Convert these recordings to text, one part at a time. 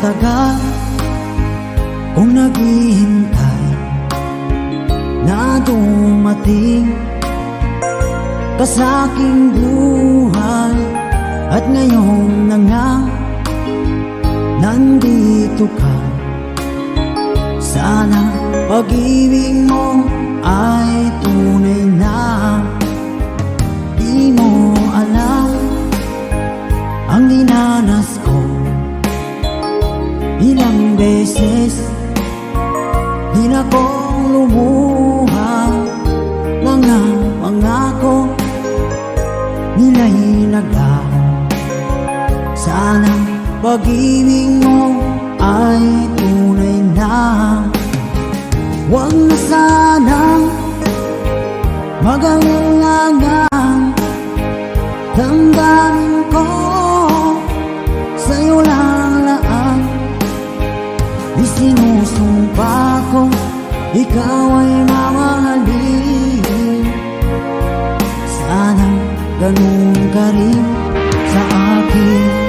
tagal kung naghihintay na dumating ka sa aking buhay, at ngayon na nga nandito ka. Sana pag-ibig mo ay tunay na. Di mo alam ang dinanas ko, ilang beses din akong lumuha. Mga pangako nila'y naglaho. Sana pag-ibig mo ay tunay na. Huwag na sanang mag-alangan, damdamin ko sa'yo lang laan. Isinusumpa ko ikaw ay mamahalin. Sana ganun ka rin sa akin.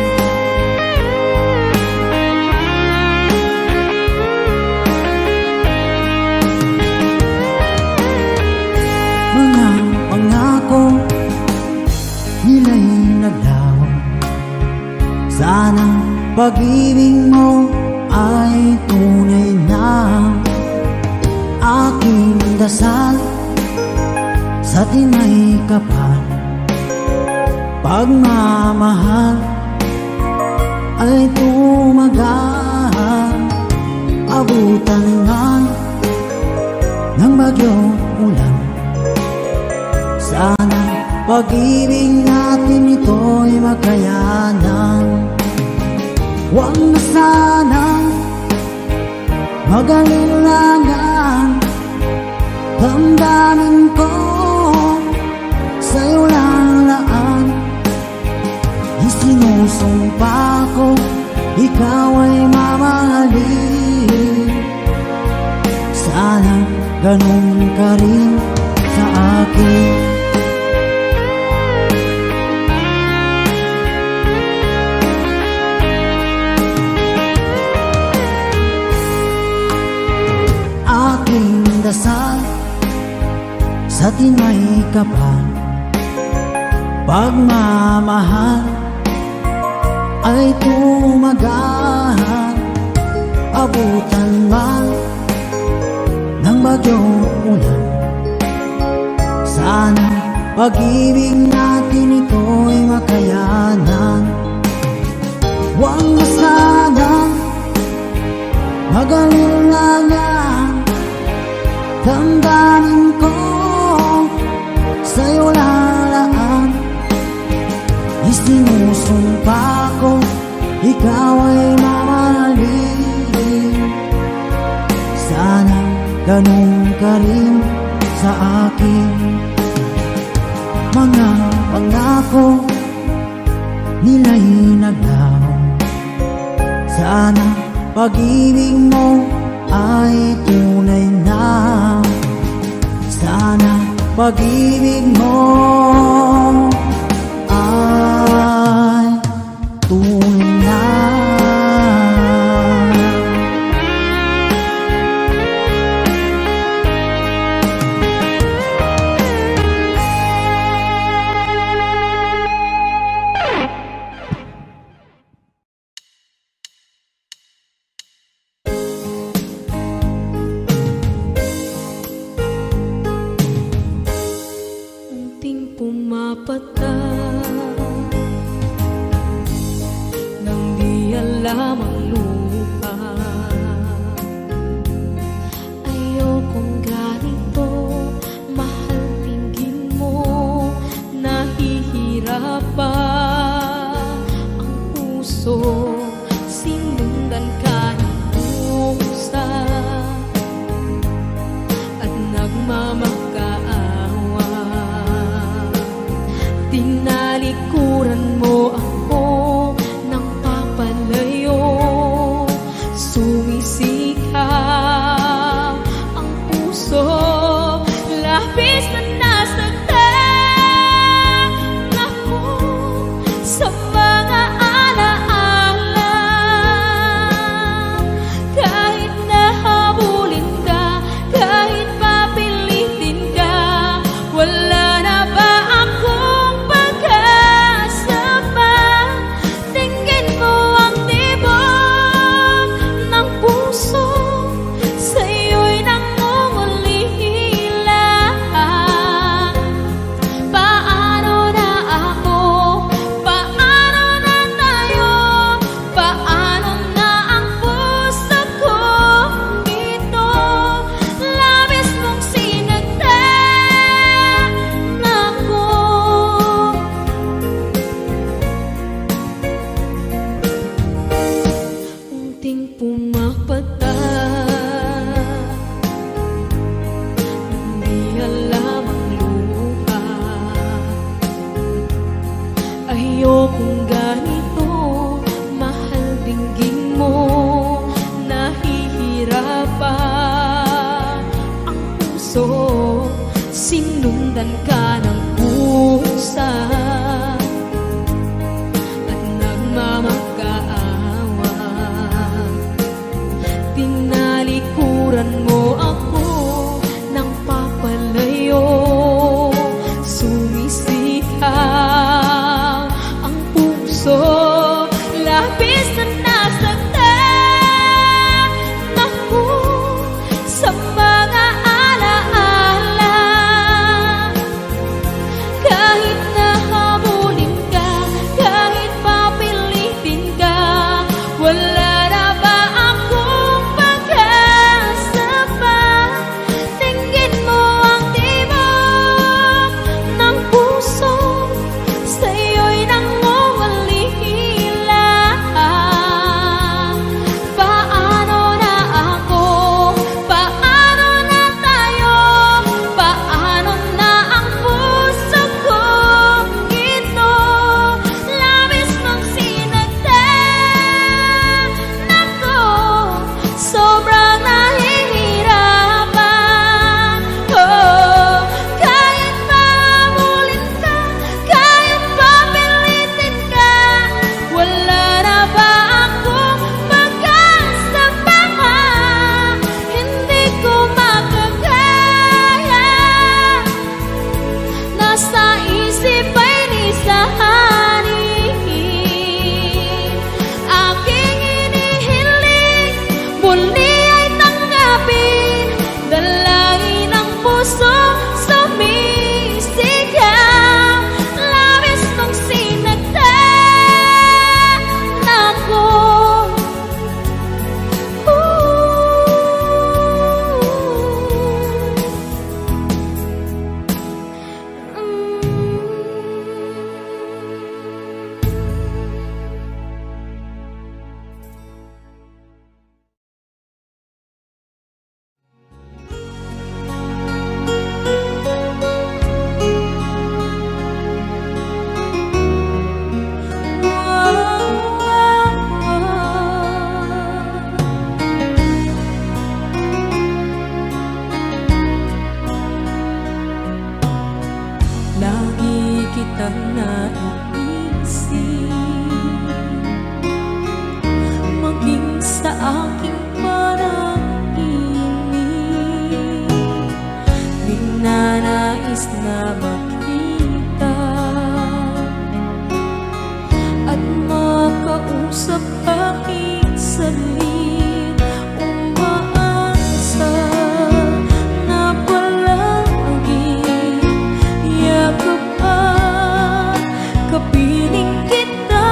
Mga pangako nila'y naglaho. Sana pag-ibig mo ay tunay na. Aking dasal sa tinay kapal, pagmamahal ay tumagal. Abutan man ng bagyong ulan, sana pag-ibig natin ito'y makayanan. Huwag na sanang mag-alinlangan, damdamin ko sa'yo lang laan. Isinusumpa ko ikaw ay mamahalin. Sana ganun ka rin sa akin. Aking dasal sa tinay kapal, pagmamahal ay tumagal. Abutan man ng bagyong ulan, sana pag-ibig natin ito'y makayanan. Huwag na sanang mag-alinlangan, damdamin ko sa'yo lalaan. Isinusumpa ko ikaw ay mamahalin. Sana ganun ka rin sa akin. Mga pangako nila'y naglaho. Sana pag-ibig mo ay tunay na. Sana pag-ibig mo ay tunay na. Pumapata nang di alam ang lupa. Ayokong ganito, mahal, tingin mo nahihirapan ang puso. Sinundan ka ng pusa at nagmamakaawa. Tinalikuran mo ako ng papalayo, sumisikap ang puso. Labis na nasaktan ako sa mga alaala. kung ganito, mahal dinggin mo, nahihirapan ang puso, sinundan ka ng pusa at nagmamakaawa. Tinalikuran mo ako ng papalayo, sumisigaw ang puso, labis na nasaktan ako sa mga alaala. Kahit nahabulin ka, kahit papilitin ka, wala na ba akong pag-asa pa? Tingin mo ang tibok ng puso, sa'yo'y nangungulila. Paano na ako? Paano na tayo? Paano na ang puso kong ito? Labis mong sinagdan ako, sobrang nahihirapan. Oh, kahit mahabulin ka, kahit papilitin ka, wala na ba akong pag-asa pa? Hindi ko makakaya, nasa isip ay nisahanin. Aking inihiling, muli ay tanggapin, dalangin ng puso, sumisigaw. Labis mong sinagdan ako. Lagi kitang naiisip, maging sa aking parang inig. Di na nais na makita at makausap kahit saglit. Umaasa na palagi yakap at kapiling kita.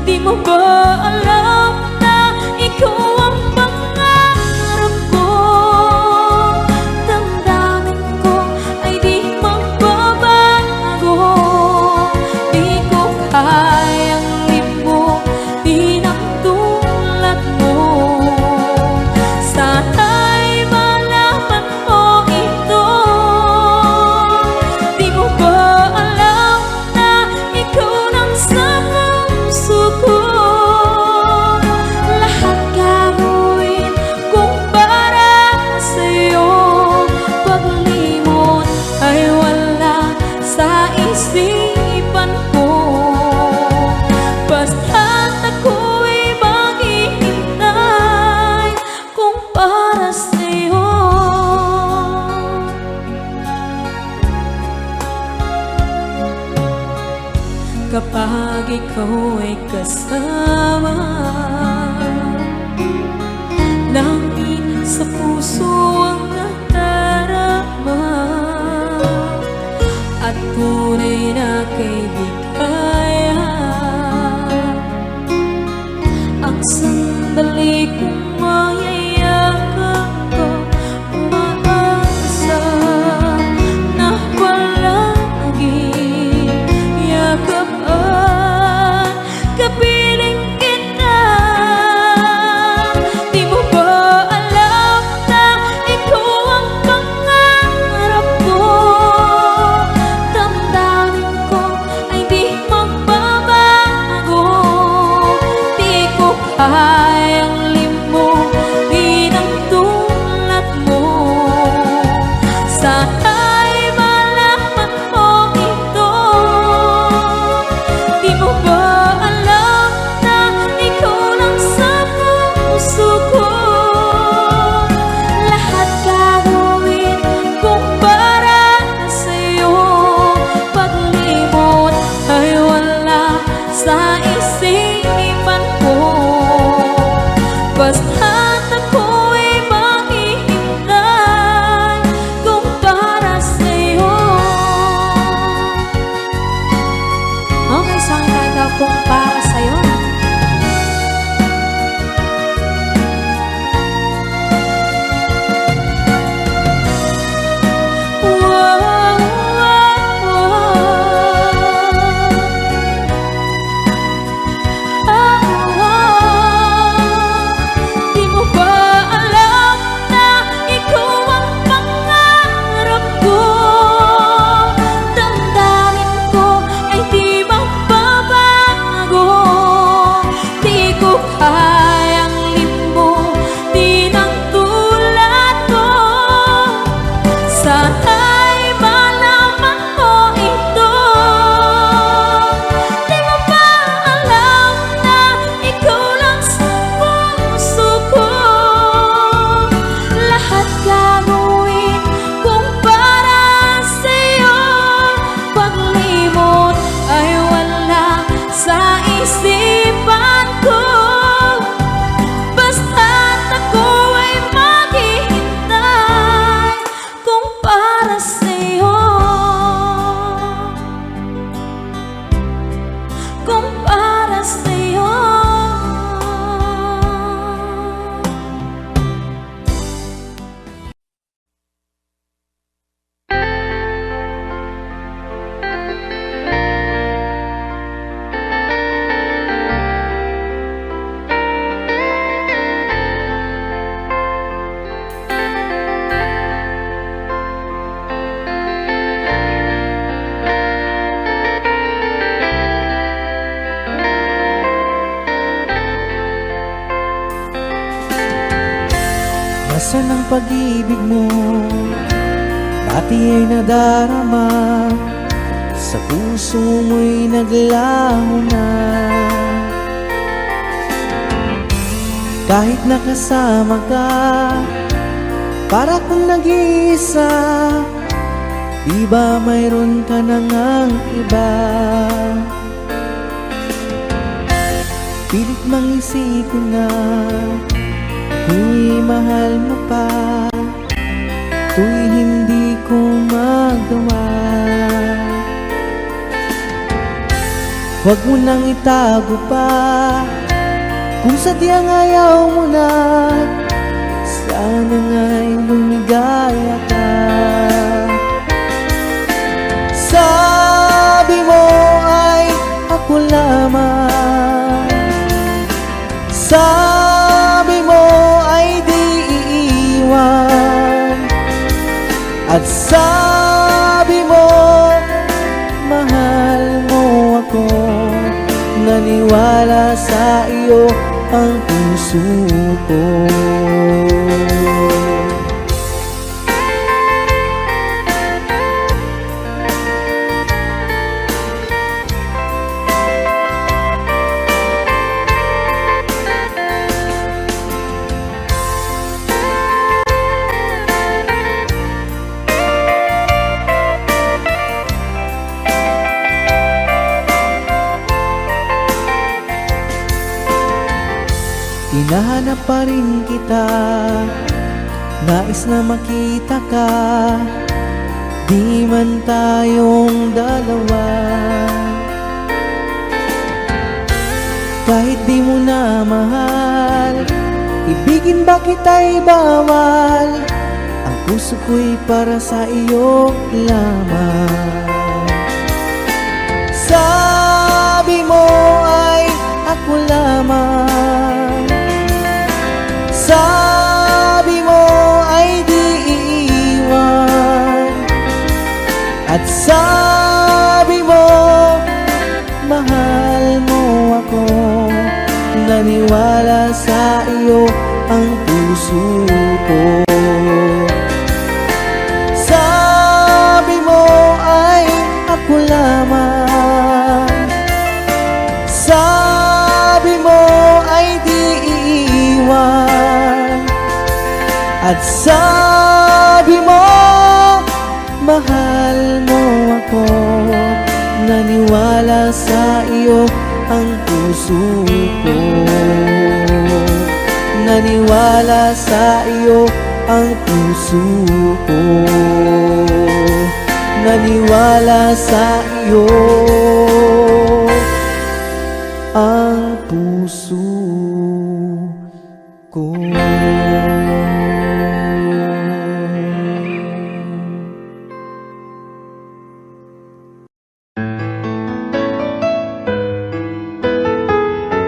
Di mo ba alam na ikaw ang pangarap ko? Damdamin ko ay di magbabago. Di ko kayang limutin ang tulad mo. Sana'y malaman mo ito. Di mo ba alam na ikaw nang sa puso ko? Lahat gagawin kung para sa'yo. Paglimot ay wala sa isipan ko. Basta't ako'y maghihintay kung para sa'yo. Kapag ikaw ay kasama, langit sa puso ang nadarama, at tunay na kaibigan. Ang sandali kong mayayakap ko, umaasa na palagi yakap at kapiling kita. Di mo ba alam na ikaw ang pangarap ko? Damdamin ko ay di Minsan ang pag-ibig mo dati ay nadarama, sa puso mo'y naglaho na. Kahit nakasama ka, para kung nag-iisa, di ba mayroon ka na ngang iba? Pilit mang isipin na kung mahal mo pa, to'y hindi ko magawa. Huwag mo nang itago pa, kung sadyang ayaw mo na, sana nga'y lumigaya ka. Sabi mo ay ako lamang, sabi mo ay di iiwan, at sabi mo mahal mo ako. Naniwala sa iyo ang puso ko. Hinahanap pa rin kita, nais na makita ka, di man tayong dalawa. Kahit di mo na mahal, ibigin ba kita'y bawal, ang puso ko'y para sa iyo lamang. Sabi mo ay ako lamang, sabi mo ay di iiwan, at sabi mo mahal mo ako. Naniwala sa iyo ang puso ko. Sabi mo ay ako lamang, sabi mo ay di iiwan, at sabi mo mahal mo ako. Naniwala sa iyo ang puso ko. Naniwala sa iyo ang puso ko. Naniwala sa iyo ang puso ko.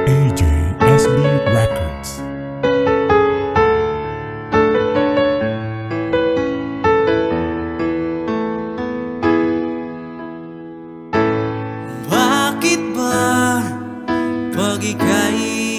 AJSB Records. Bakit ba pag ika'y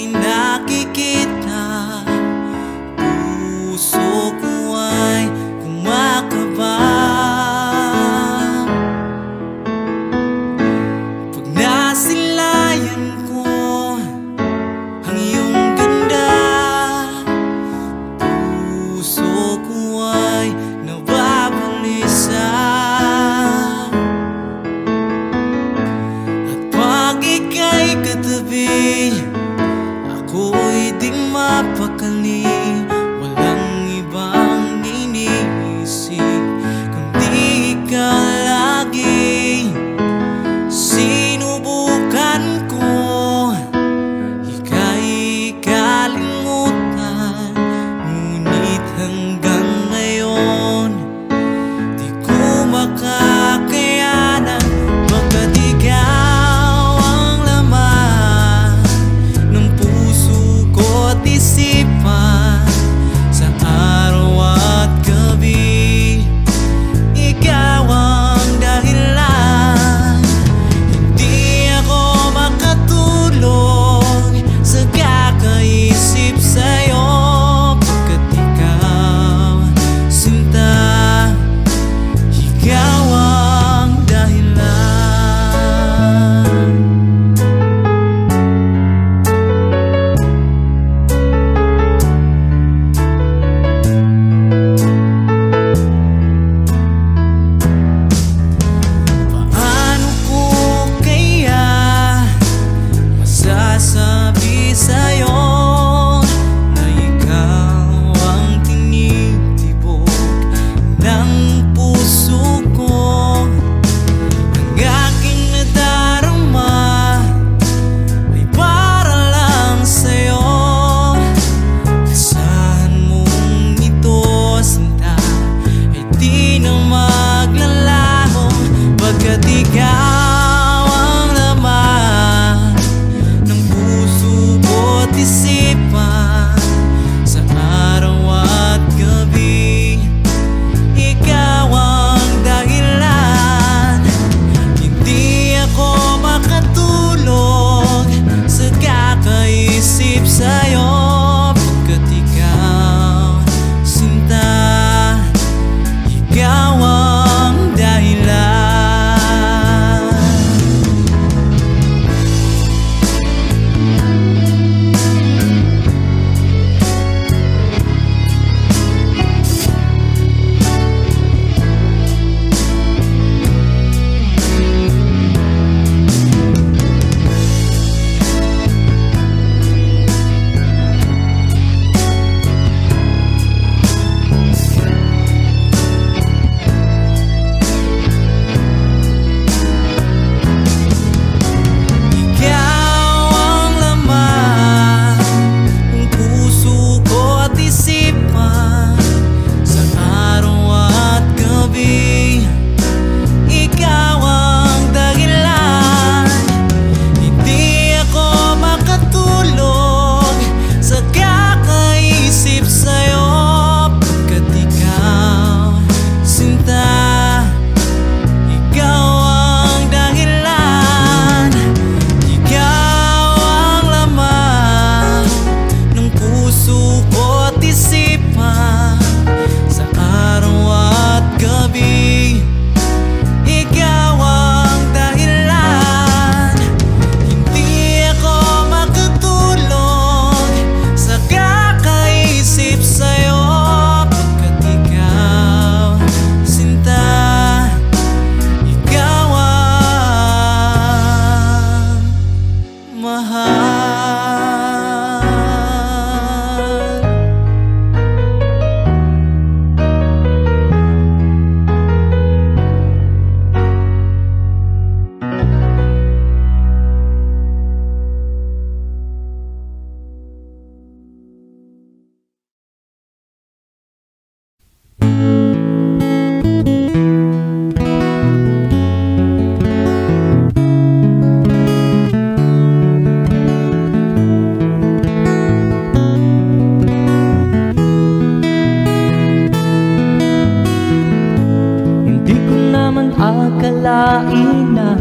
akalain na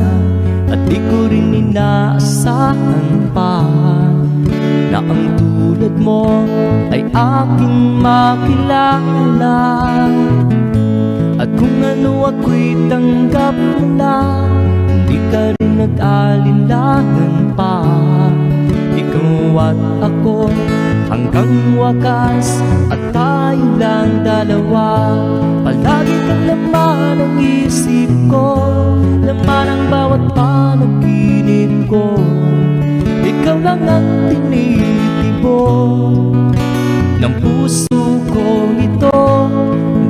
at di ko rin inaasahan pa na ang tulad mo ay aking makilala. At kung ano ako'y tanggap mo na, hindi ka rin nag-alinlangan pa. Ikaw at ako hanggang wakas, at tayo lang dalawa. Palagi kang laman ng isip ko, laman ang bawat panaginip ko. Ikaw lang ang tinitibok ng puso kong ito.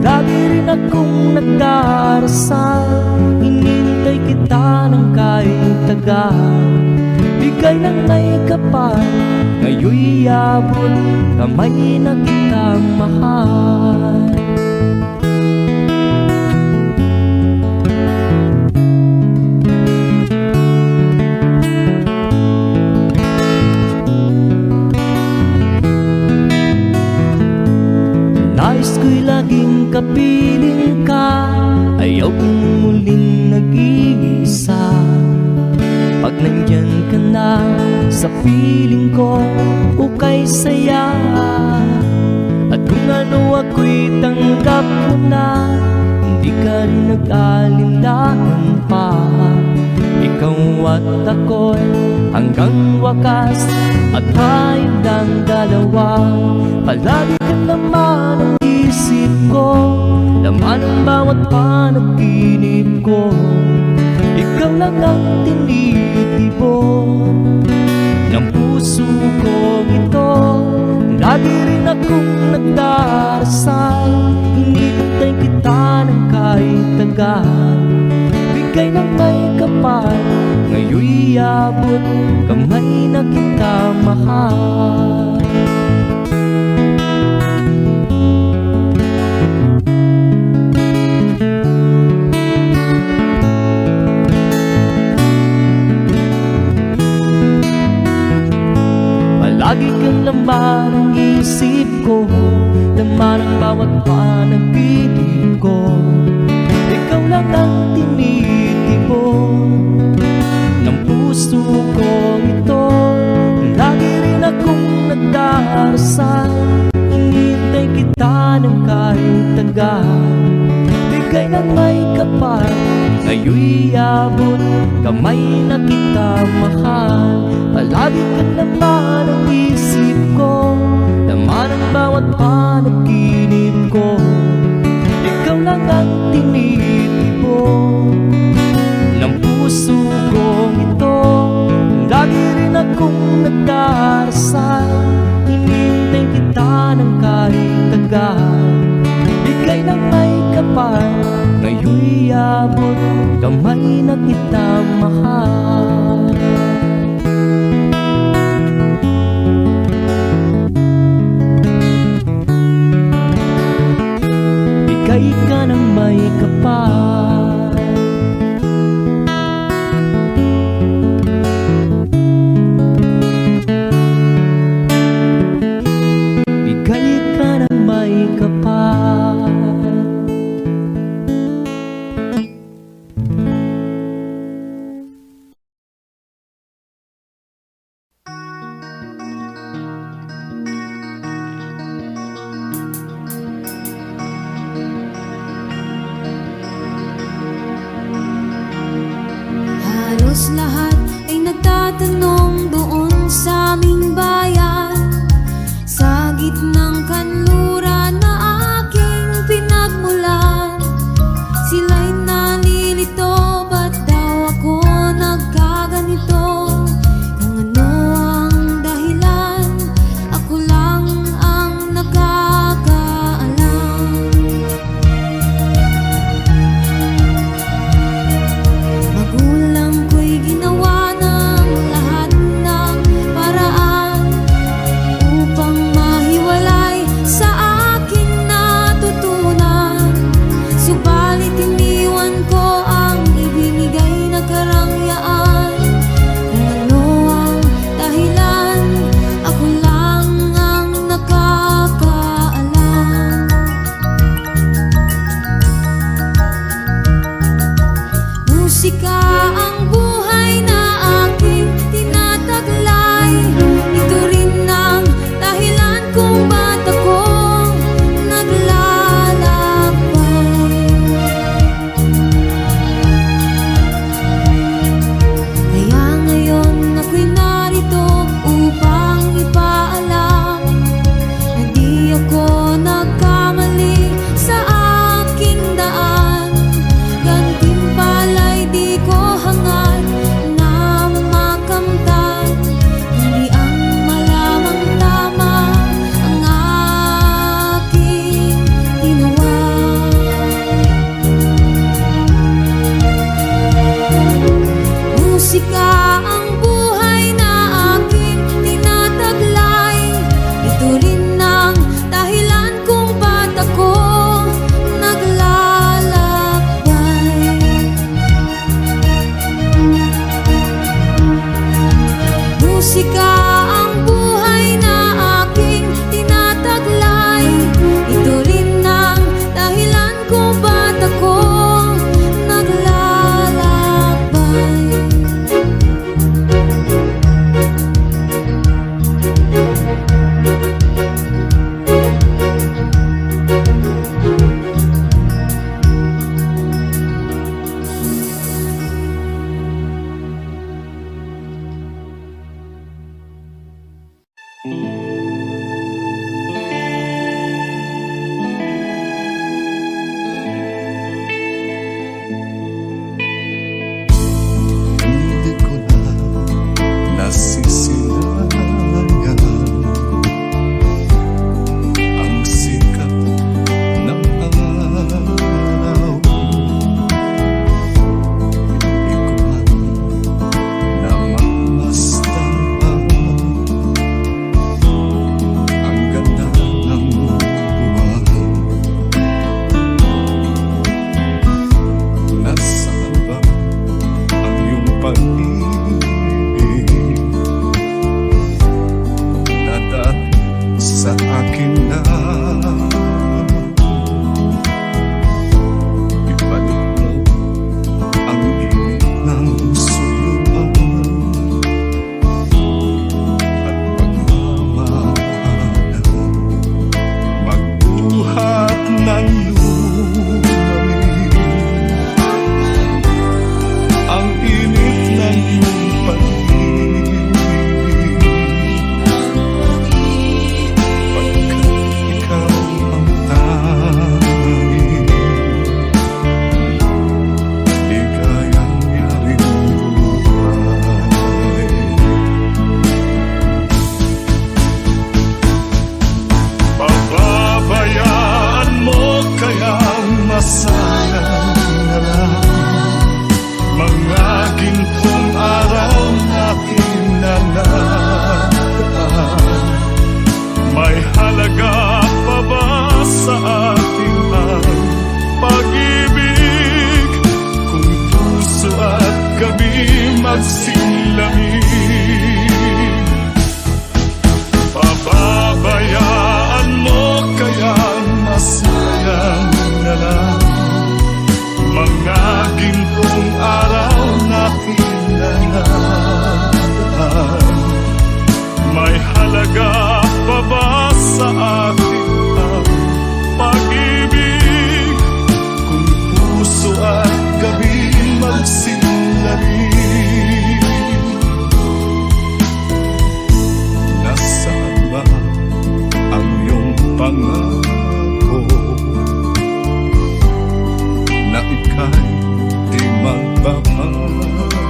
Lagi rin akong nagdarasal, hinintay kita ng kahit tagal. Bigay ng may kapal, ngayon'y abot kamay na kitang mahal. Nais ko'y laging kapiling ka, ayaw kong muling nag-iisa. Pag nandyan ka na sa piling ko, ukay saya. At kung ano ako'y tanggap mo na, hindi ka rin nag-alinlangan pa. Ikaw at ako'y hanggang wakas, at tayo lang dalawa. Palagi ka naman ang isip ko, laman ang bawat panaginip ko. Ikaw lang ang tinitibok ng puso ko ito. Lagi rin akong nagdarasal, hinintay kita ng kahit tagal. Bigay ng may kapal, ngayon'y abot kamay na kita mahal. Lagi kang laman ng isip ko, laman ang bawat panaginip ko. Ikaw lang ang tinitibok ng puso ko ito. Lagi rin akong nagdarasal, hinintay kita ng kahit tagal. Bigay ng may kapal, ngayon'y abot kamay na kita mahal. Palagi ka naman ang isip ko, laman ang bawat panaginip ko. Ikaw lang ang tinitibok ng puso kong ito. Lagi rin akong nagdarasal, hinintay kita ng kahit tagal. Bigay ng may kapal, ngayon'y abot kamay na kita mahal. Bigay ka ng may kapal, bigay ka ng may kapal. Halos lahat ay nagtatanong doon sa aming bayan, sa gitnang kanluran na aking pinagmulan. Sila'y nalilito, ba't daw ako nagkaganito? Kung ano ang dahilan, ako lang ang nakakaalam. Magulang ko'y ginawa ng lahat ng Musika ang buhay na aking tinataglay. Ito rin ang dahilan kung ba't ako naglalakbay. Kaya ngayon ako'y narito upang ipaalam na di ako nagkamali sa aking daan. Gantimpala'y di ko hangad na makamtan, hindi ang malamang tama ang aking ginawa. Musika ang buhay na aking tinataglay. Ito rin ang dahilan kung ba't ako naglalakbay. Musika ang buhay na aking tinataglay. Ito rin ang dahilan kung ba't ako naglalakbay. Hindi ko na nasisilayan ang sikat ng araw. Hindi ko man namamasdan ang ganda ng buwan. Nasaan ba ang iyong pag-ibig na dati sa akin na ibalik mo ang init ng suluhan at pagmamahal, magbuhat ng lumalim ang init ng iyong pag-ibig, pagkat ikaw ang tanging ligayang yaring buhay. Pababayaan mo kayang masayang na lang mga gintong araw natin na nakaraan. May halaga pa ba sa ating ang pag-ibig kung puso at gabi magsilamig? Pababayaan mo kayang masayang na lang mga gintong araw natin na nakaraan. May halaga pa ba sa ating ang pag-ibig kung puso at gabi magsilamig? Nasaan ba ang iyong pangako na ika'y di magbabago?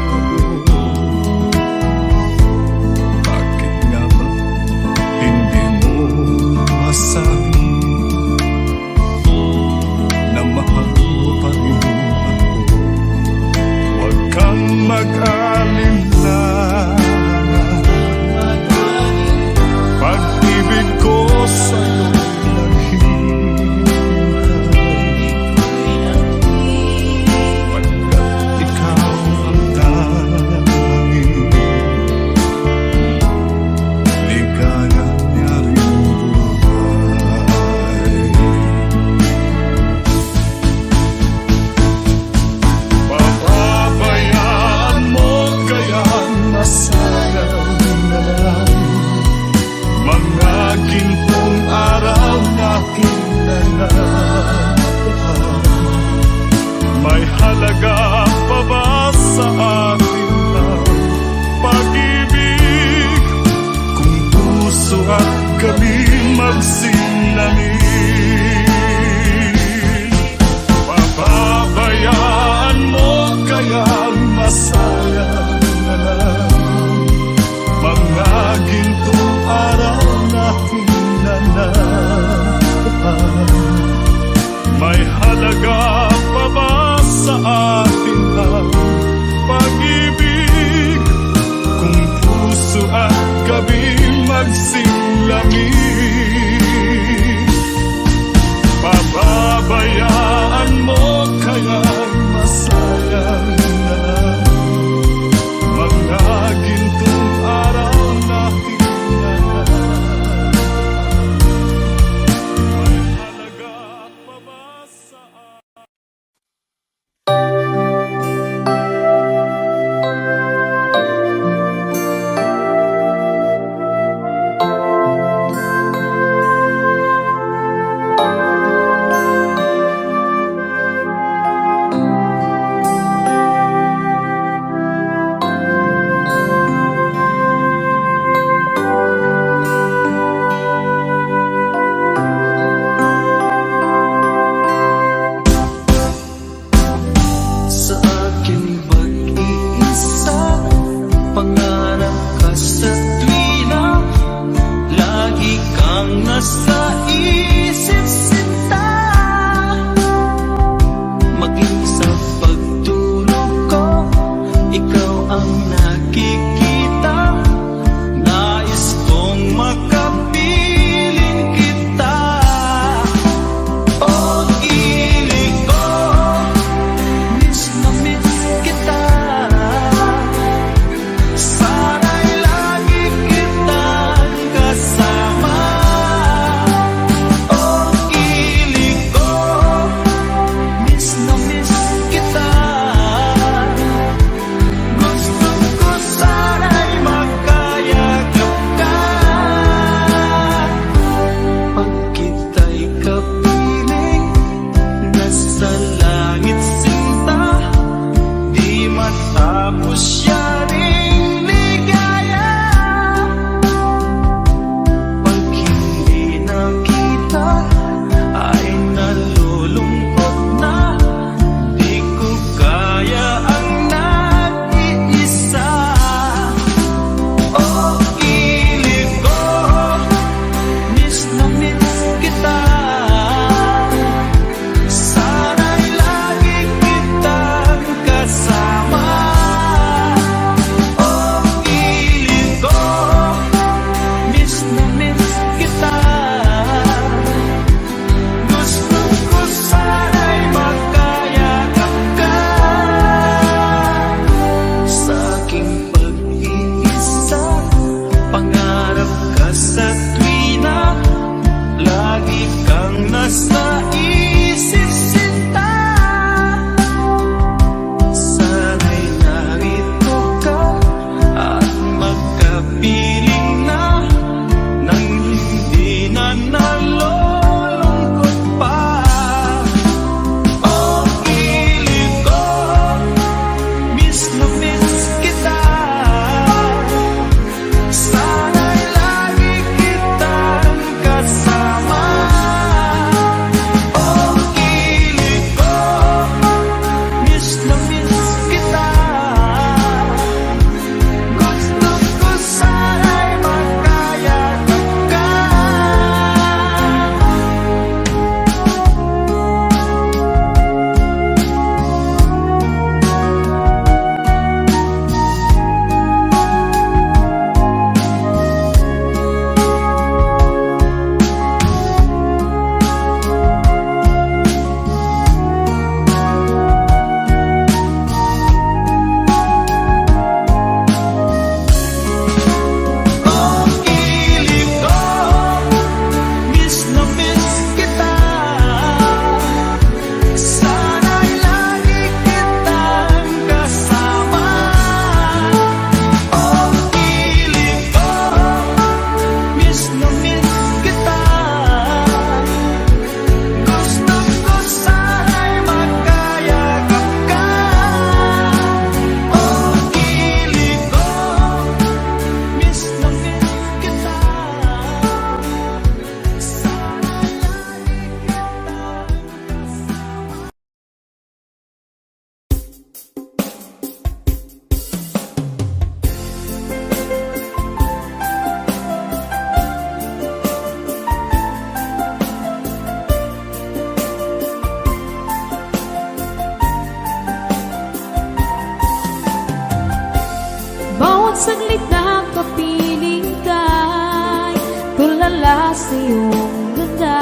saglit na kapiling ka'y tulala sa iyong ganda.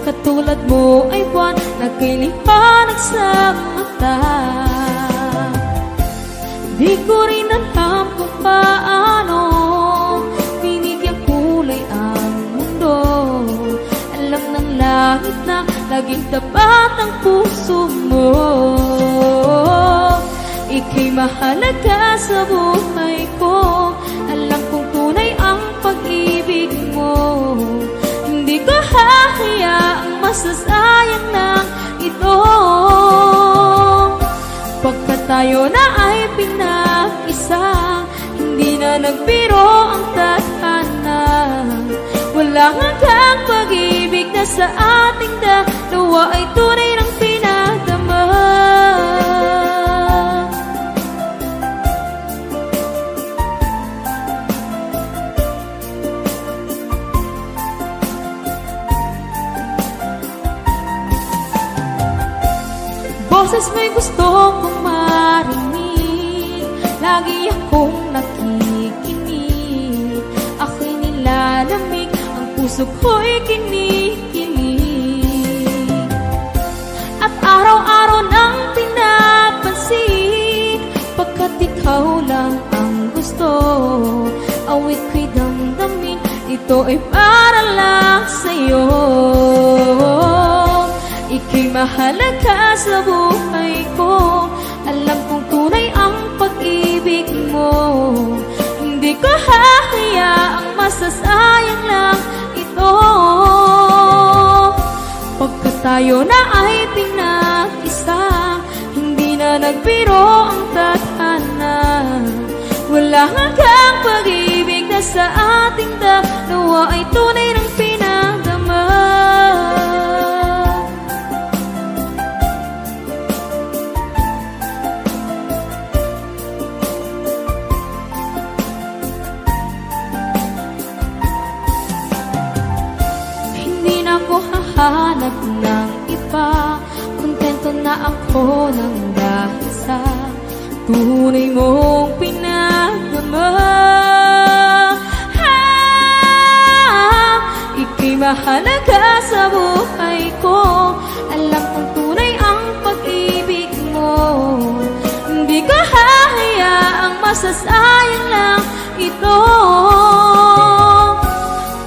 Katulad mo ay buwan na kay liwanag sa mata. Di ko rin alam kung paano binigyan kulay ang mundo. Alam ng langit na laging tapat ang puso mo. Ika'y mahalaga sa buhay ko. Alam kong tunay ang pag-ibig mo. Hindi ko hahayaang masasayang na ito. Pagkat tayo na ay pinag-isa, hindi na nagbiro ang tadhana. Walang hanggang pag-ibig na sa ating dalawa ay tunay ng pinagdama. Boses mo'y gusto kong marinig, lagi akong nakikinig. Ako'y nilalamig, ang puso ko'y kinikilig. At araw-araw nang pinapansin, pagkat ikaw lang ang gusto. Awit ko'y damdamin, ito ay para lang sa'yo. Ika'y mahalaga sa buhay ko. Alam kong tunay ang pag-ibig mo. Hindi ko hahayaang masasayang lang ito. Pagkat tayo na ay pinag-isa, hindi na nagbiro ang tadhana. Wala hanggang pag-ibig na sa ating dalawa ay tunay ng pinagdama. Ako hahanap ng iba, kontento na ako ng dahil sa tunay mong pinagdama. Ika'y mahalaga sa buhay ko. Alam kong tunay ang pag-ibig mo. Hindi ko hahayaang masasayang lang ito.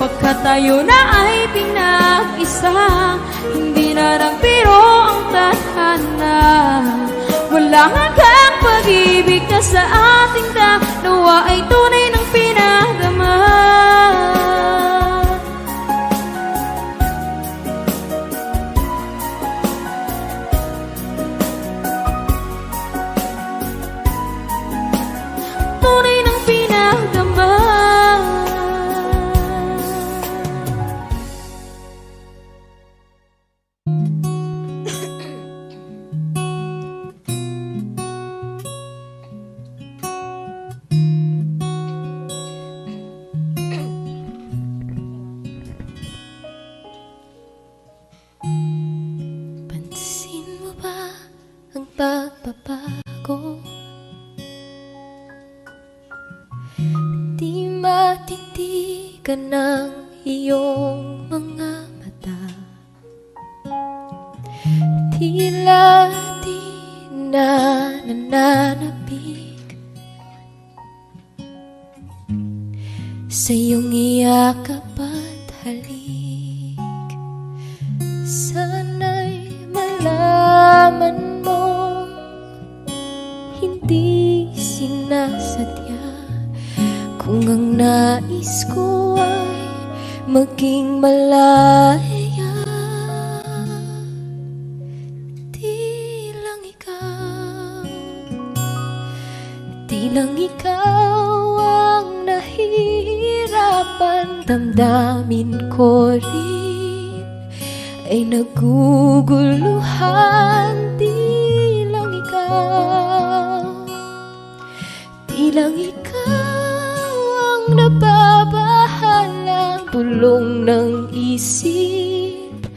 Pagkat tayo na ay pinag-isa, hindi na nagbiro ang tadhana. Wala hanggang pag-ibig na sa ating dalawa ay tunay ng pinagdama. Tunay ng pinagdama. Pansin mo ba ang pagbabago? Di matitigan ng iyong mga mata. Tila di na nananabik sa iyong iyakap at halik. Sana'y malaman mo, hindi sinasadya. Kung ang nais ko ay maging malaya, di lang ikaw ang nahihirapan. Damdamin ko rin ay naguguluhan. Di lang ikaw ang nababahalang bulong ng isip.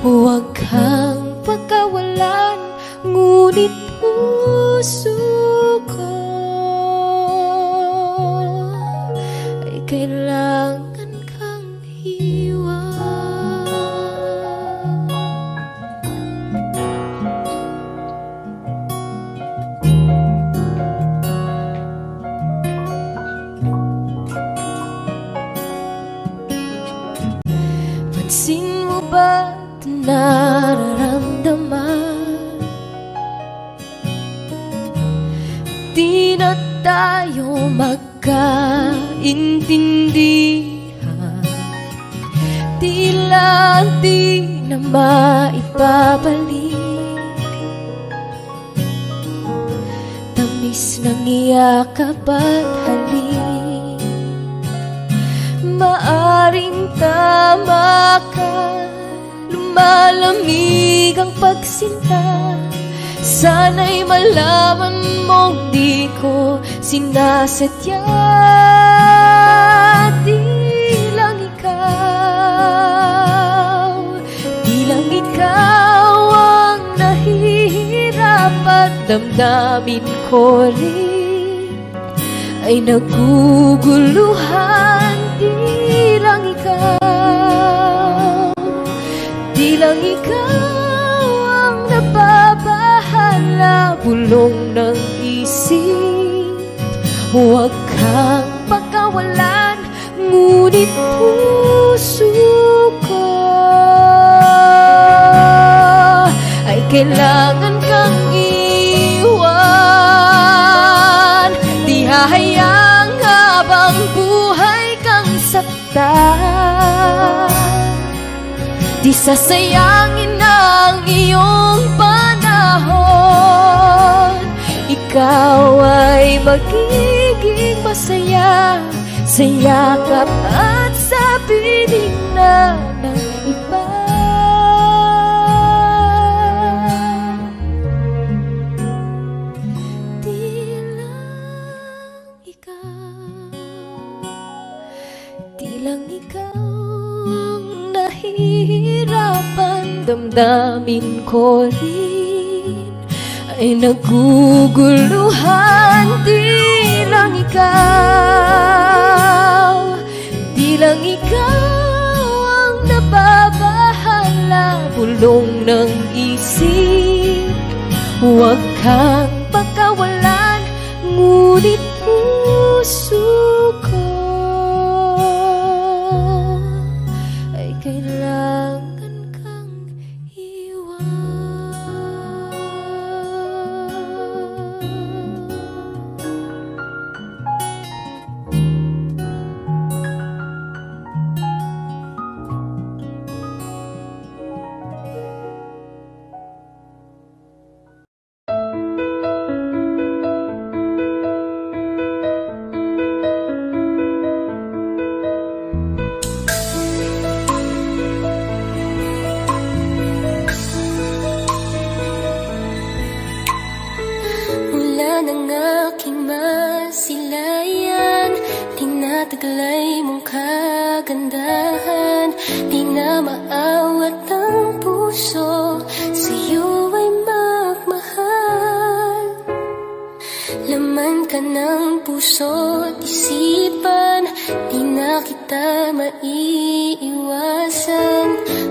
Huwag kang pagkawalan, ngunit puso ko Di na tayo magkaintindihan, tila di na maipabalik tamis ng iyakap at halik. Maaring tama ka, lumalamig ang pagsinta. Sana'y malaman mong di ko sinasadya. Di lang ikaw ang nahihirap at damdamin ko rin ay naguguluhan. Di lang ikaw ang nababahala, bulong ng isip. Huwag kang pagkawalan, ngunit puso ko ay kailangan kang iwan. Di hahayang habang buhay kang saktan. Di sasayangin ang iyong panahon. Ikaw ay magiging masaya sa yakap at sa piling na ng iba. Di lang ikaw ang nahihirapan, damdamin ko rin ay naguguluhan. Di lang ikaw ang nababahala, bulong ng isip. Huwag kang pagkawalan, ngunit puso ko ay kailangan kang iwan. Mula ng aking masilayan, tinataglay mong kagandahan. Di na maawat ang puso, sa'yo ay magmahal. Laman ka ng puso't isipan, di na kita maiiwasan.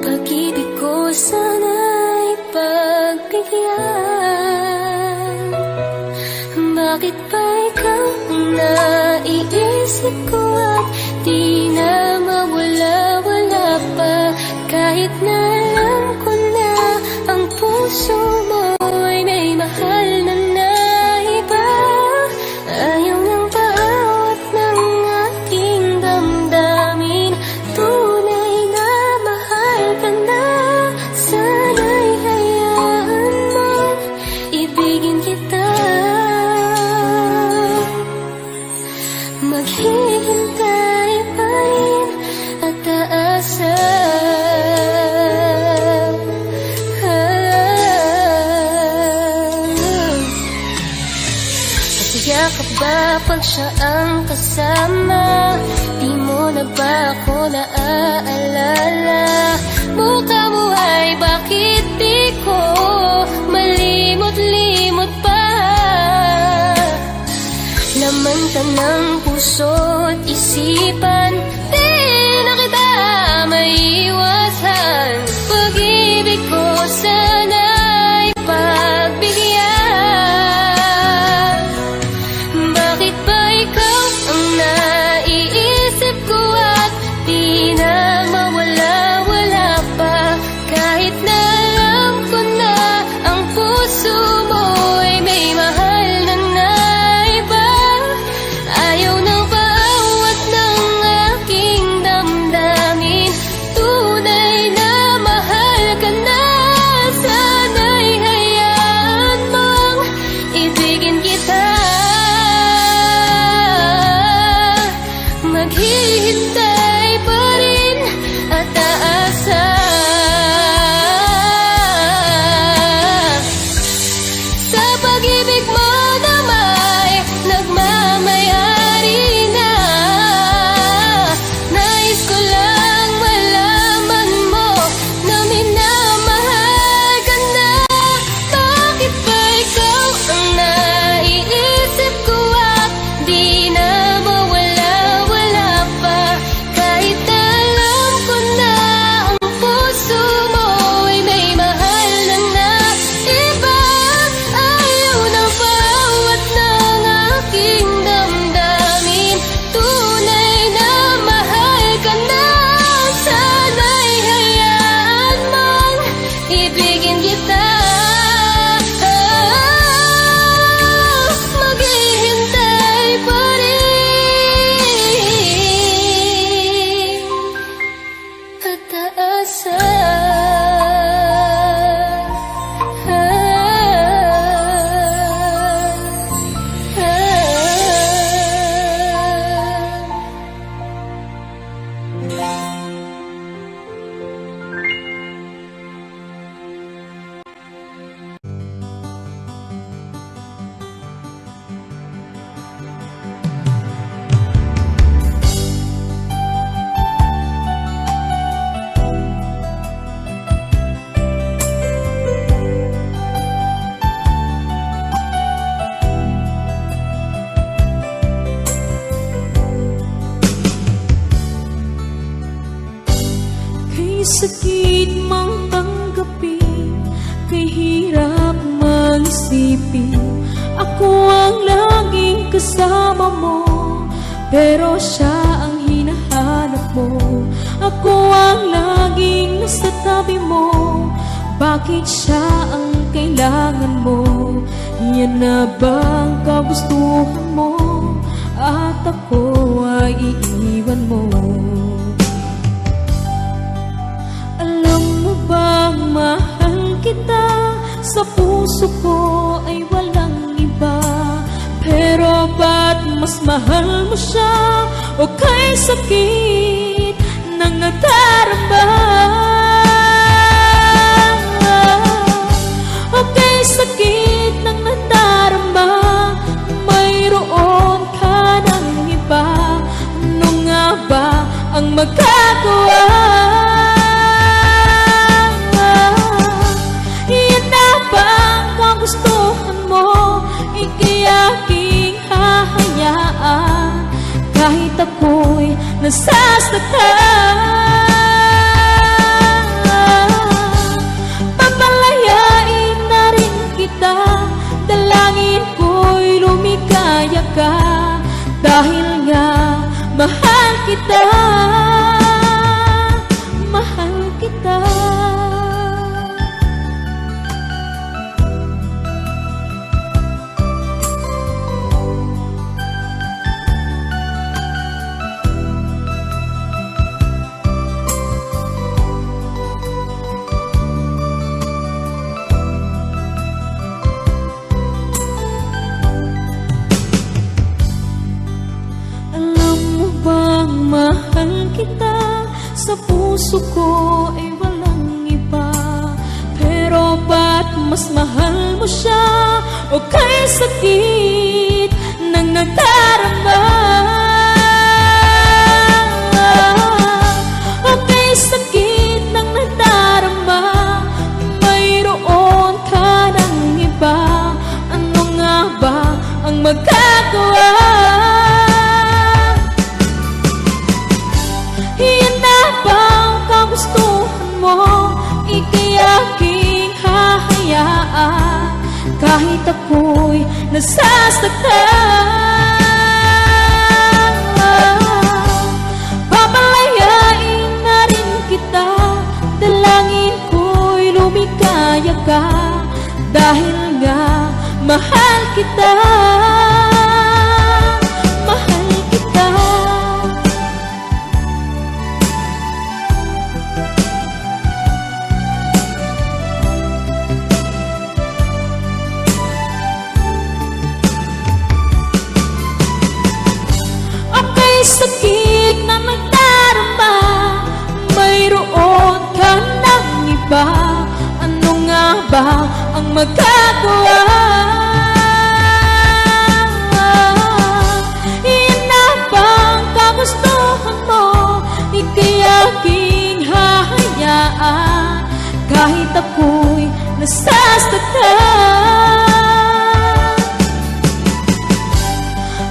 Pag-ibig ko sana'y pagbigyan. Bakit ba ikaw ang naiisip ko at di na mawala-wala pa? Kahit na alam ko na ang puso mo ay may mahal na iba. Ayaw ng bawat ng aking damdamin, tunay na mahal ka na. Sana'y hayaan mo, ibigin kita. Maghihintay pa rin at aasa. Yakap ba pag siya ang kasama? Di mo na ba ako naaalala? Mukha mo ay bakit di ko malimot-limot pa? Laman ka ng puso't isipan, di na kita maiiwasan. Pag-ibig ko sana'y pagbigyan. Bakit ba ikaw ang naiisip ko at di na mawala-wala pa? Kahit na alam ko na ang puso mo ay may mahal na sakit mang tanggapin, kay hirap mag-isipin. Ako ang laging kasama mo, pero siya ang hinahanap mo. Ako ang laging nasa tabi mo, bakit siya ang kailangan mo? Yan na bang kagustuhan mo? At ako ay iiwan mo. Alam mo bang mahal kita? Sa puso ko ay walang iba. Pero ba't mas mahal mo siya? O kay sakit ng nadarama? O kay sakit ng nadarama, mayroon ka ng iba. Ano nga ba ang magagawa? Yan na ba ang kagustuhan mo? Ika'y aking hahayaan, kahit ako'y nasasaktan. Papalayain na rin kita, dalangin ko'y lumikaya ka, dahil nga mahal kita, mahal kita. Mahal kita, sa puso ko ay walang iba. Pero ba't mas mahal mo siya? O kay sakit ng nadarama? O kay sakit ng nadarama, mayroon ka ng iba. Ano nga ba ang magagawa? Yan na bang kagustuhan mo? Ika'y aking hahayaan, kahit ako'y nasasaktan. Papalayain na rin kita, dalangin ko'y lumikaya ka, dahil nga mahal kita, mahal kita. Sakit na nagdarama, mayroon ka ng iba. Ano nga ba ang magagawa? Yan na bang kagustuhan mo? Ika'y aking hahayaan, kahit ako'y nasasaktan.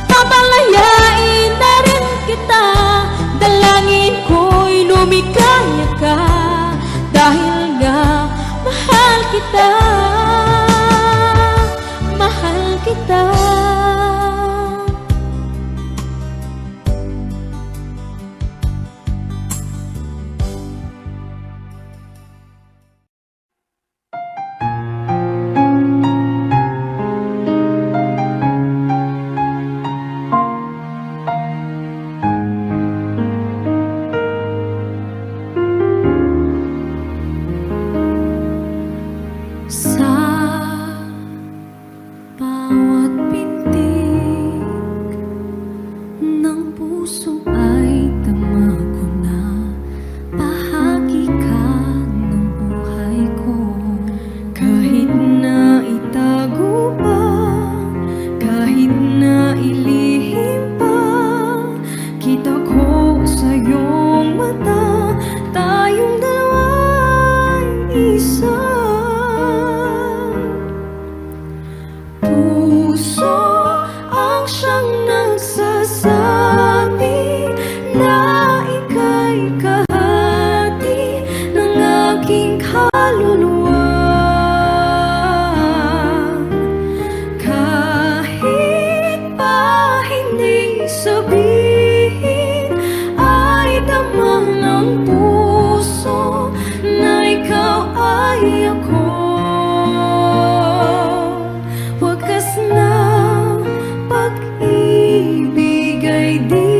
Papalayain na rin kita, dalangin ko'y lumikaya ka, dahil nga mahal kita, mahal kita. Sa sabihin ay tama ng puso na ikaw ay ako. Wakas na pag-ibig ay di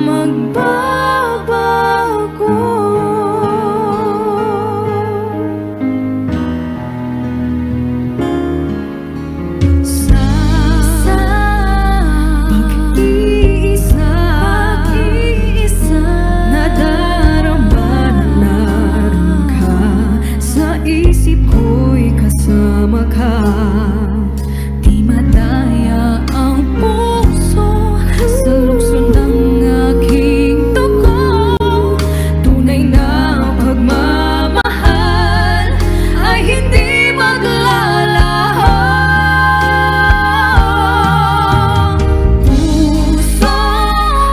magbabago. Sa pag-iisa, nadarama na naroon ka. Sa isip ko'y kasama ka. Di madaya ang puso sa lukso ng aking dugo. Tunay na pagmamahal ay hindi maglalaho. Puso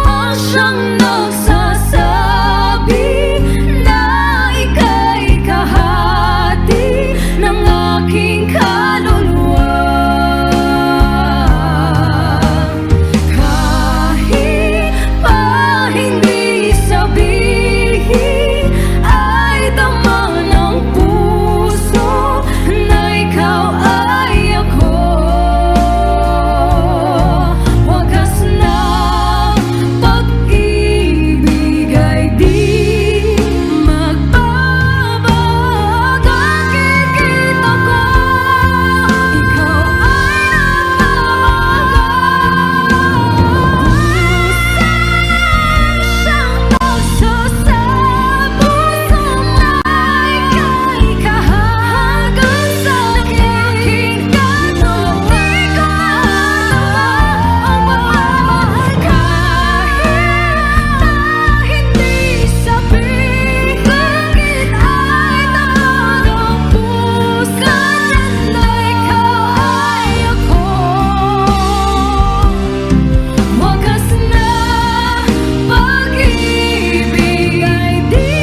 ang siyang nagsasabi na ika'y kahati ng aking kaluluwa. Kahit pa hindi sabihin ay tama ng puso na ikaw ay ako. Wakas na pag-ibig ay di magbabago. Nakikita ko ikaw ay nagbabago. Siyang nagsasabog na ika'y kahagan sa aking kaluluwa. Di ko ang pagmamahal kahit na hindi sabihin. Bakit ay tama ng puso na ikaw ay ako. Wakas na pag-ibig ay di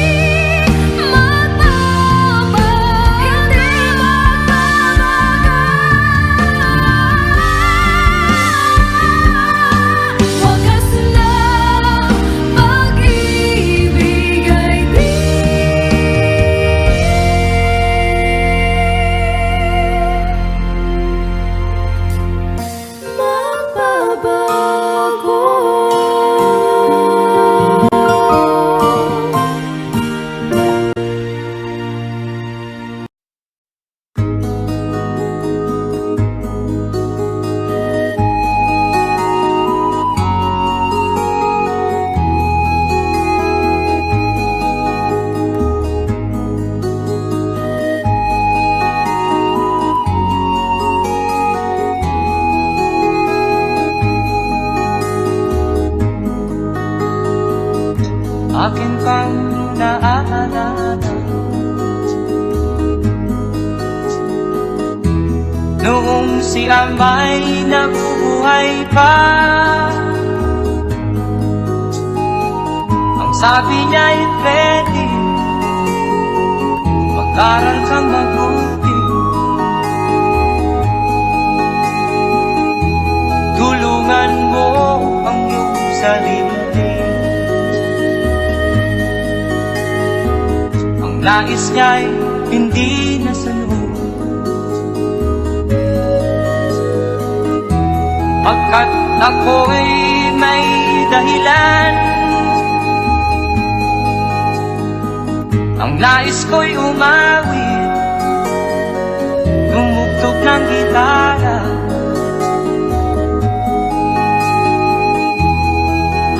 magbabago. Hindi magbabago. Wakas na pag-ibig ay di magbabago. Akin pang naaalala noong si Amay nabubuhay pa. Ang sabi niya'y pwede mag-aral kang mabuti, tulungan mo ang iyong sarili. Ang nais niya'y hindi nasunod, pagkat ako'y may dahilan. Ang nais ko'y umawit, tumugtog ng gitara,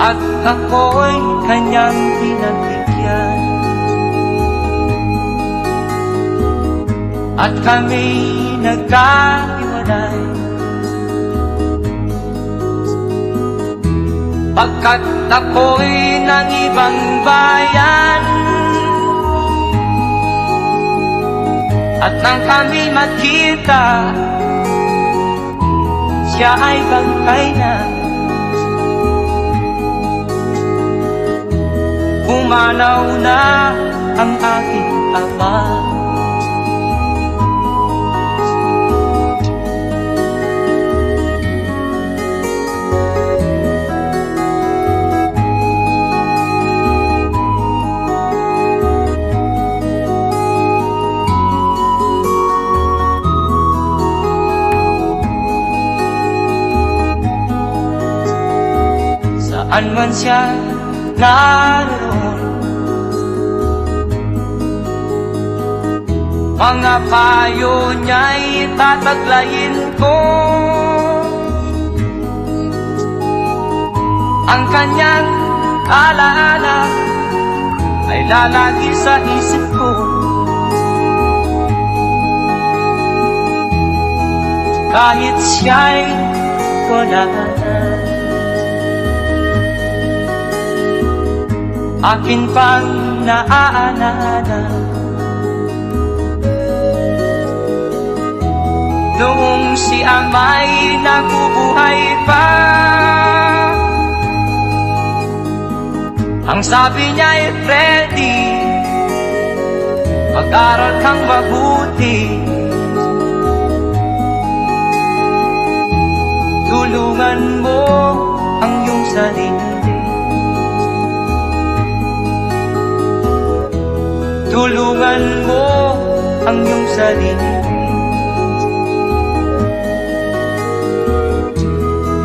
at ako'y kanyang pinagbigyan. At kami nagkahiwalay, pagkat ako'y ng ibang bayan. At nang kami magkita, siya ay bangkay na. Pumanaw na ang aking ama. saan man siya naroon. Mga payo niya'y tataglayin ko, ang kanyang alaala ay lalagi sa isip ko. Kahit siya'y wala na, akin pang naaalala noong si Ama'y nabubuhay pa. Ang sabi niya'y Freddy, mag-aral kang mabuti, tulungan mo ang iyong sarili, tulungan mo ang iyong sarili,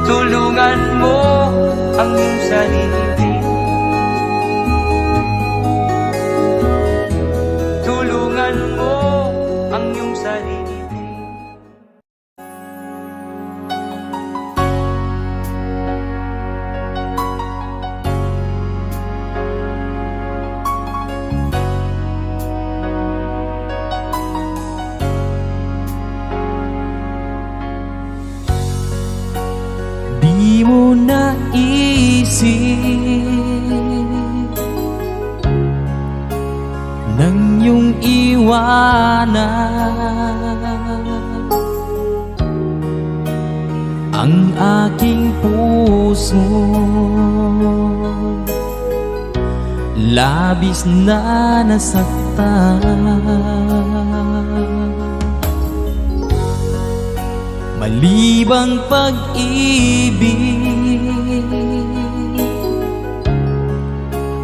tulungan mo ang iyong sarili, tulungan mo ang iyong sarili. Di mo naisip nang iyong iwanan ang aking puso, labis na nasaktan. Malibang pag-ibig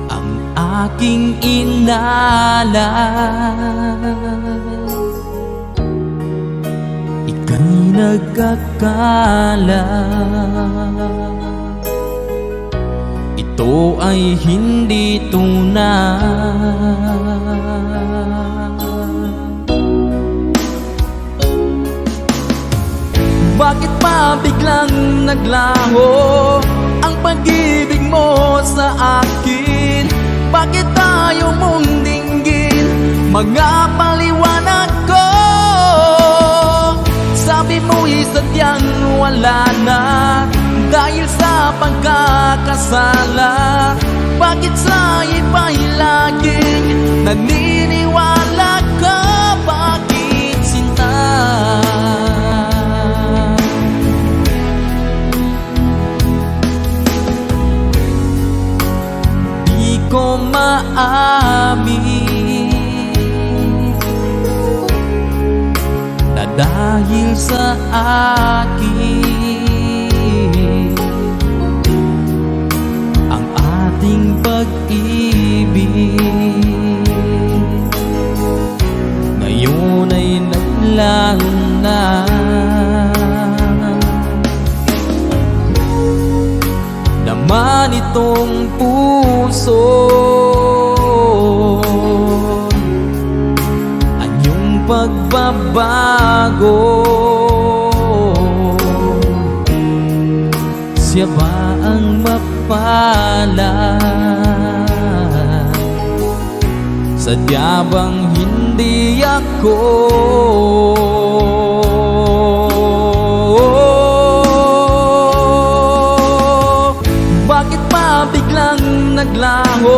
ang aking inalay, ika'y nagkakala ito ay hindi tunay. Bakit pa biglang naglaho ang pag-ibig mo sa akin? Bakit tayo mong dinggin mga paliwanag ko? Sabi mo'y sadyang wala na dahil sa pagkakasala. Bakit sa iba'y laging naniniwala ka? Bakit sinta? Ko maamin na dahil sa akin ang ating pag-ibig ngayon ay naglaho na. Naman itong puso anyong pagbabago, siya ba ang mapalad? Sadya bang hindi ako? Bakit pa biglang naglaho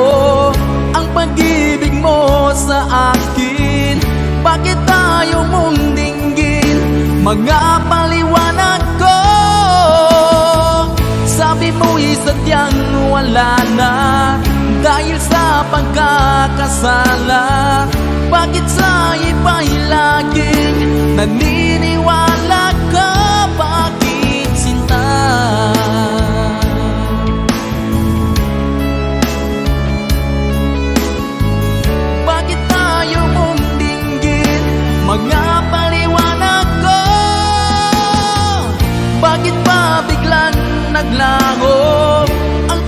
ang pag-ibig mo sa akin? Bakit tayo mong dinggin mga paliwanag ko? Sabi mo'y sadyang wala na dahil sa pagkakasala. Bakit sa iba'y laging naniniwala ka? Bakit sinta? Bakit tayo mong dinggin mga paliwanag ko? Bakit pa biglang naglaho ang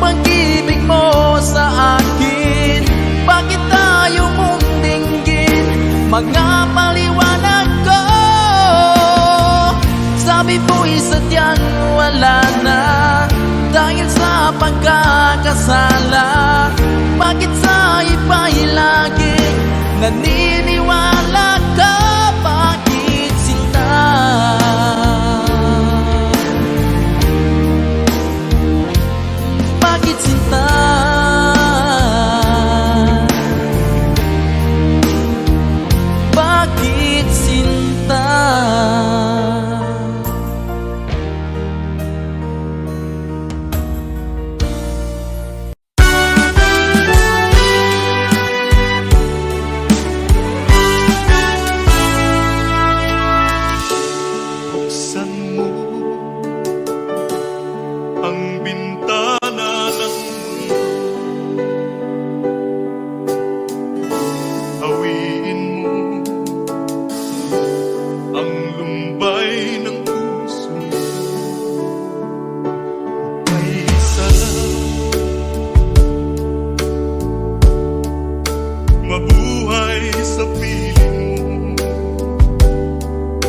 pagkakasala? Bakit sa iba'y lagi naniniwala ka? Bakit sinta? Bakit sinta? Bakit sinta? Buksan mo ang bintana ng mundo, hawiin mo ang lumbay ng puso. May sarap mabuhay sa piling mo,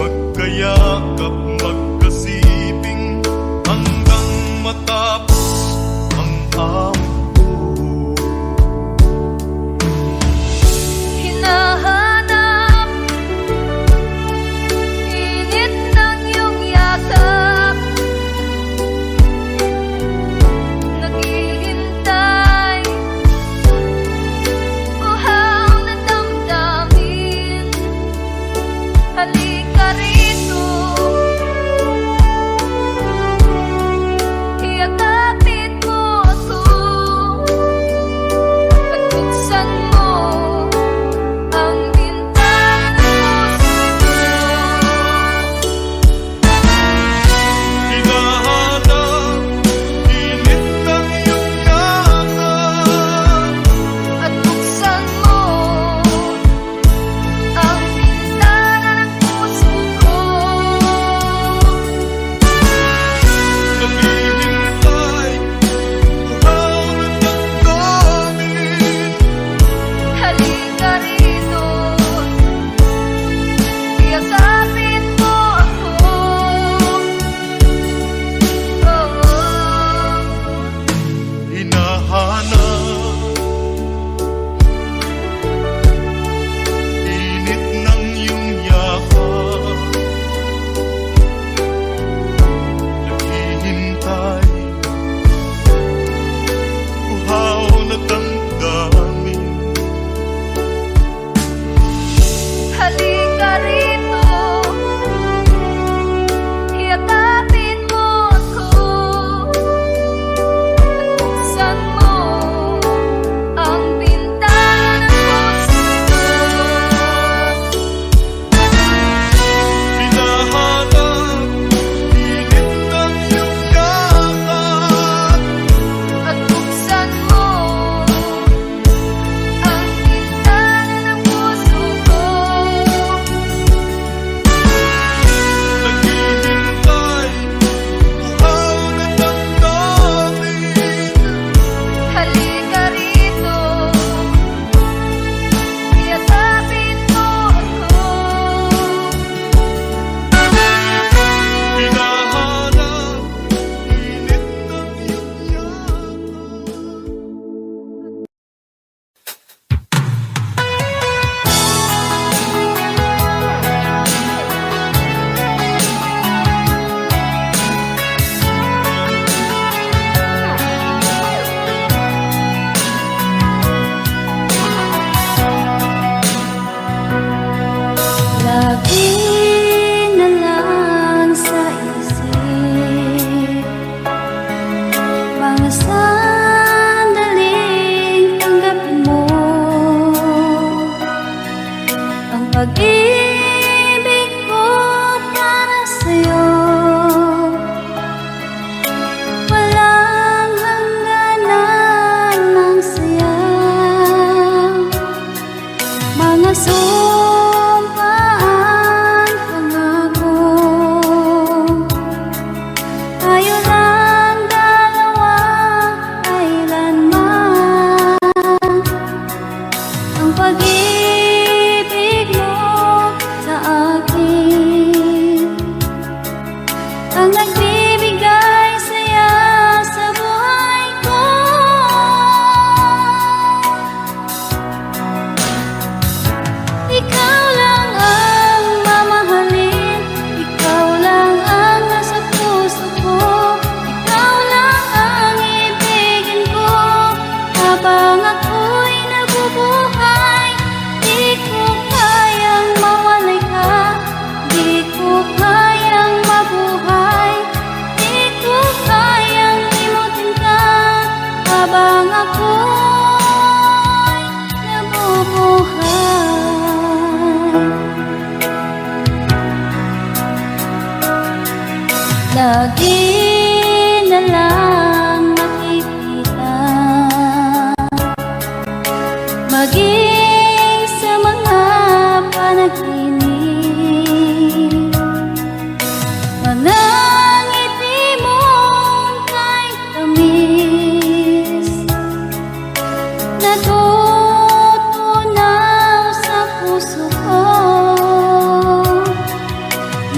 magkayakap, magkasiping hanggang matapos ang amon. Hinahanap init ng iyong yakap, naghihintay uhaw na damdamin. Halika rito, iyakapin mo ako at buksan mo ang bintana ng puso ko. Hinahanap init ng iyong yakap, At buksan mo ang bintana ng puso ko. naghihintay uhaw na damdamin. Halika rito, iyakapin mo ako. Hinahanap init ng iyong yakap, naghihintay uhaw na damdamin. Halika rito, iyakapin mo ako. At buksan mo ang bintana ng puso ko. Hinahanap init ng iyong yakap, At buksan mo ang bintana ng puso ko. naghihintay uhaw na damdamin. Halika rito, iyakapin mo ako. Hinahanap init ng iyong yakap. Lagi na lang sa isip mga sandaling tanggapin mo ang pag-ibig ko para sa'yo. Walang hangganan ng saya, mga sumpaan, pangako. Tayo lang dalawa di na lang makikita, maging sa mga panaginip. Mga ngiti mong kahit tamis, natutunaw sa puso ko.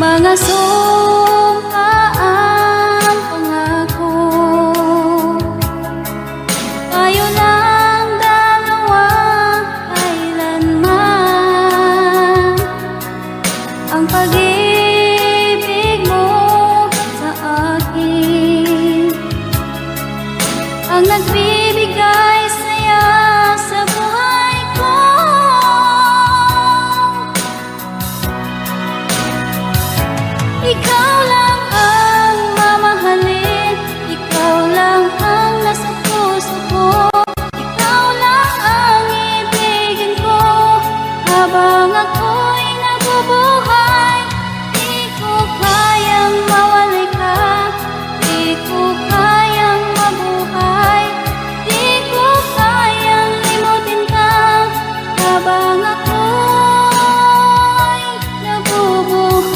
Mga sumpaang pangako, tayo lang dalawa kailanman. Ang pag-ibig mo sa akin ang nagbibigay saya sa buhay ko. Ikaw lang ang mamahalin, ikaw lang ang nasa puso ko, ikaw lang ang ibigin ko habang ako'y nabubuhay. Di ko kayang mawalay ka, di ko kayang mabuhay, di ko kayang limutin ka habang ako'y nabubuhay.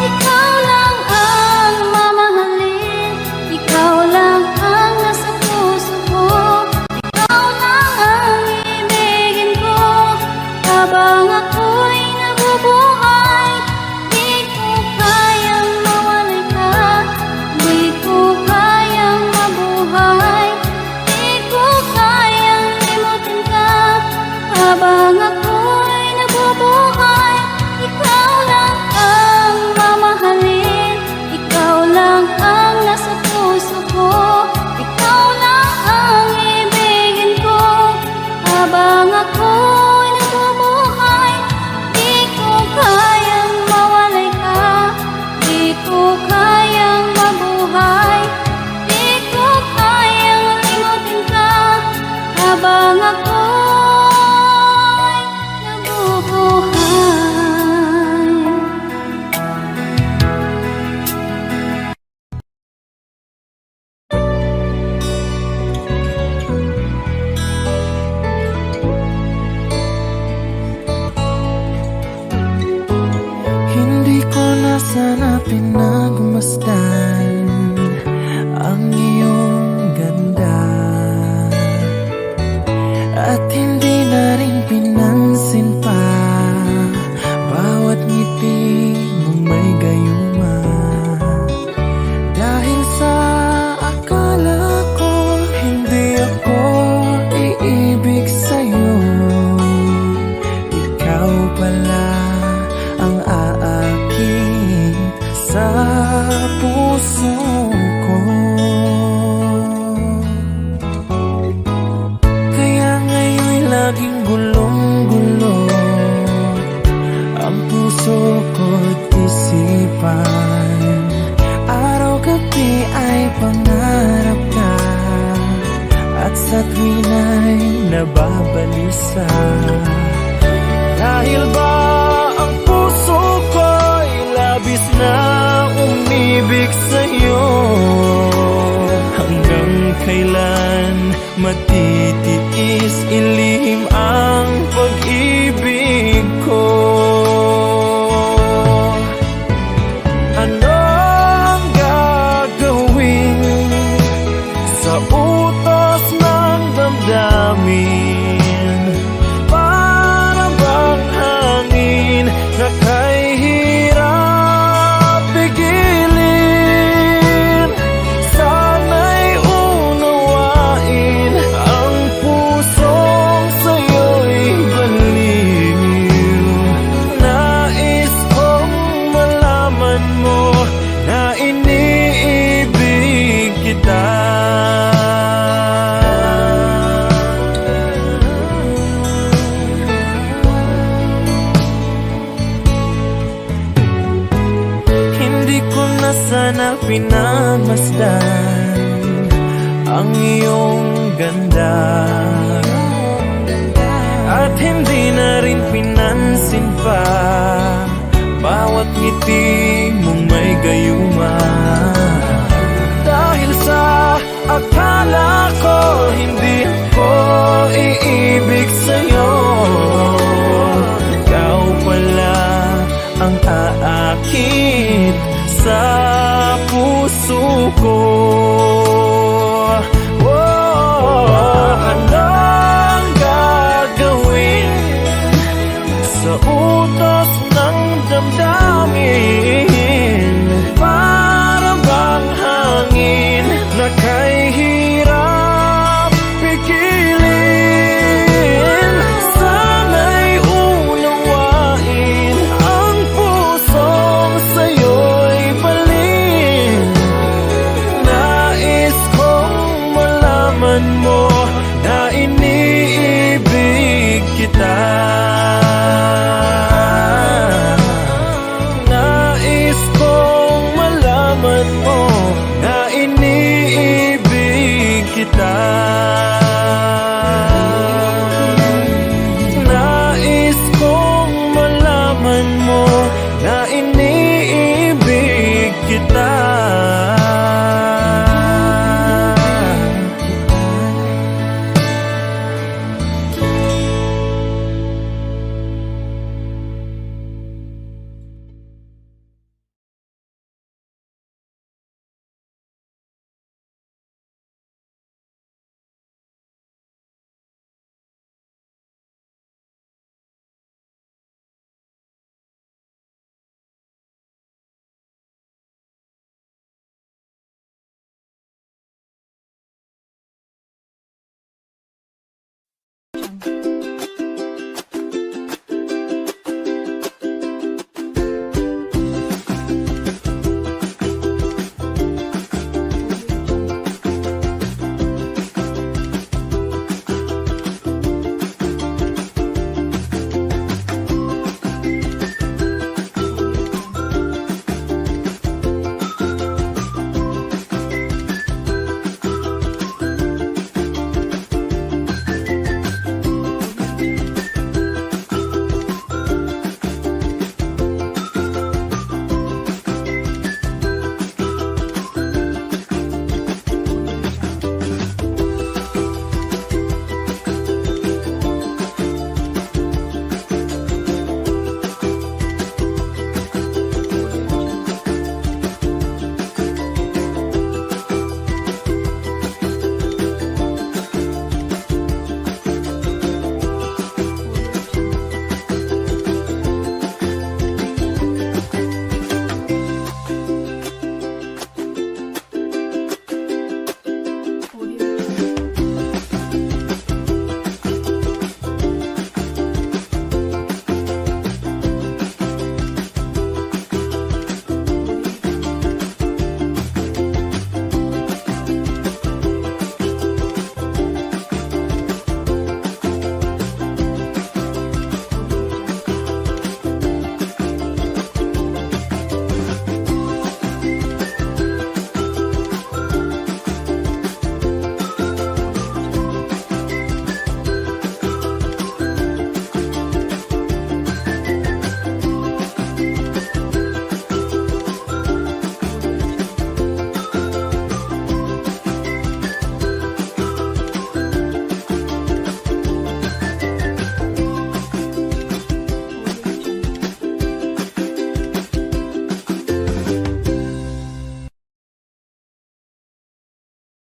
Ikaw lang ang mamahalin, ikaw lang ang nasa puso ko, ikaw lang ang ibigin ko habang ako'y nabubuhay. Di ko kayang mawalay ka, di ko kayang mabuhay, di ko kayang limutin ka habang ako'y nabubuhay. Ikaw lang ang mamahalin, ikaw lang ang nasa puso ko, ikaw lang ang ibigin ko habang ako'y nabubuhay. Di ko kayang mawalay ka, di ko kayang mabuhay, di ko kayang limutin ka habang ako'y nabubuhay. Hindi ko na sana pinagmasdan ang iyong ganda, at hindi na rin pinansin pa bawat ngiti mong may gayuma. Dahil sa akala ko hindi ako iibig sa'yo, ikaw pala ang aakit sa puso ko. Kaya ngayon'y laging gulong-gulo ang puso ko't isipan. Araw-gabi ay pangarap ka, at sa tuwina'y nababalisa. Dahil ba ang puso ko'y labis na umibig sa'yo? Hanggang kailan matitiis ilihim ang pag-ibig ko? Ano ang gagawin sa utos ng damdamin? Para bang hangin na kay hirap pigilin? Sana'y unawain ang pusong ang iyong ganda. At hindi na rin pinansin pa bawat ngiti mong may gayuma. Dahil sa akala ko hindi ako iibig sa'yo, ikaw pala ang aakit sa puso ko. Anong gagawin sa utos ng damdamin? Para bang hangin na kay hirap pigilin? Sana'y unawain ang pusong sa'yo'y balin. Nais kong malaman mo na iniibig kita. Nais kong malaman mo na iniibig kita.